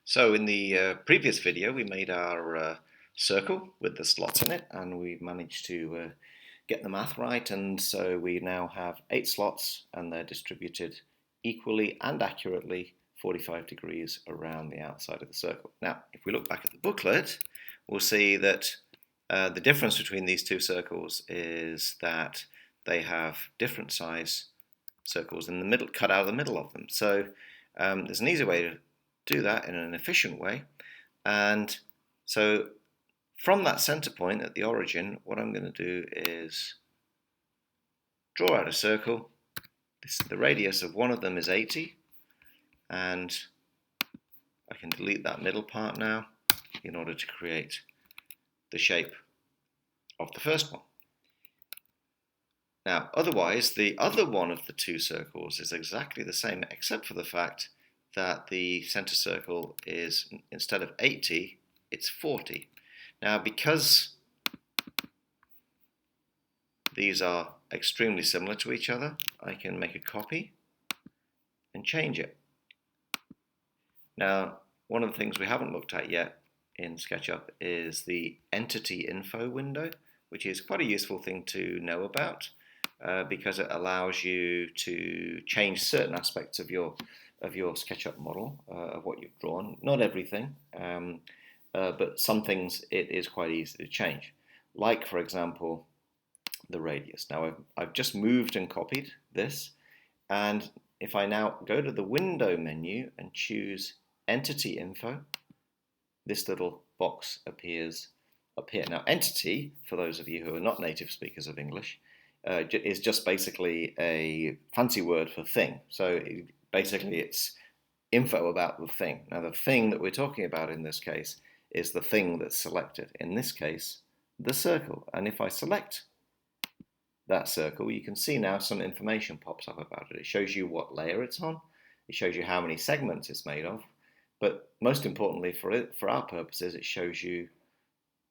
So in the previous video we made our circle with the slots in it, and we managed to get the math right, and so we now have 8 slots and they're distributed equally and accurately 45 degrees around the outside of the circle. Now if we look back at the booklet, we'll see that the difference between these two circles is that they have different size circles in the middle, cut out of the middle of them. So there's an easy way to do that in an efficient way. And so from that center point at the origin, what I'm going to do is draw out a circle. The radius of one of them is 80, and I can delete that middle part now in order to create the shape of the first one. Now, otherwise, the other one of the two circles is exactly the same, except for the fact that the center circle is, instead of 80, it's 40. Now, because these are extremely similar to each other, I can make a copy and change it. Now, one of the things we haven't looked at yet in SketchUp is the entity info window, which is quite a useful thing to know about because it allows you to change certain aspects of your SketchUp model, of what you've drawn. Not everything, but some things it is quite easy to change. Like, for example, the radius. Now, I've just moved and copied this, and if I now go to the window menu and choose Entity Info, this little box appears up here. Now, entity, for those of you who are not native speakers of English, is just basically a fancy word for thing. So basically it's info about the thing. Now the thing that we're talking about in this case is the thing that's selected. In this case, the circle. And if I select that circle, you can see now some information pops up about it. It shows you what layer it's on. It shows you how many segments it's made of. But most importantly for our purposes, it shows you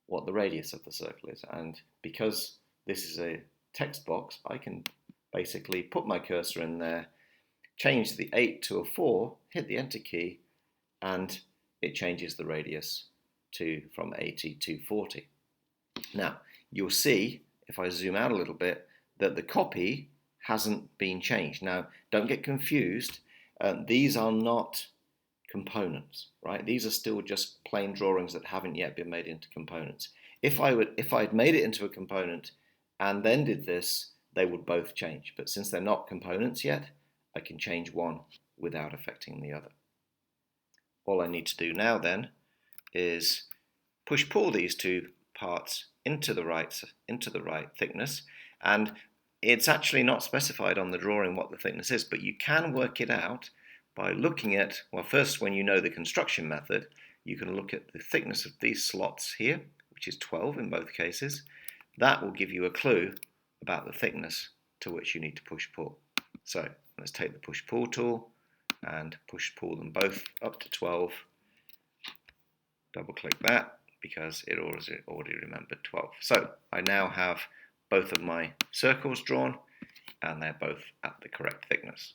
what the radius of the circle is. And because this is a text box, I can basically put my cursor in there, change the 8 to a 4, hit the enter key, and it changes the radius from 80 to 40. Now, you'll see, if I zoom out a little bit, that the copy hasn't been changed. Now, don't get confused. These are not components, right? These are still just plain drawings that haven't yet been made into components. If I'd made it into a component and then did this, they would both change. But since they're not components yet, I can change one without affecting the other. All I need to do now then is push-pull these two parts into the right thickness, and it's actually not specified on the drawing what the thickness is, but you can work it out by looking at, well, first, when you know the construction method, you can look at the thickness of these slots here, which is 12 in both cases. That will give you a clue about the thickness to which you need to push-pull. So let's take the push-pull tool and push-pull them both up to 12. Double-click that because it already remembered 12. So I now have both of my circles drawn, and they're both at the correct thickness.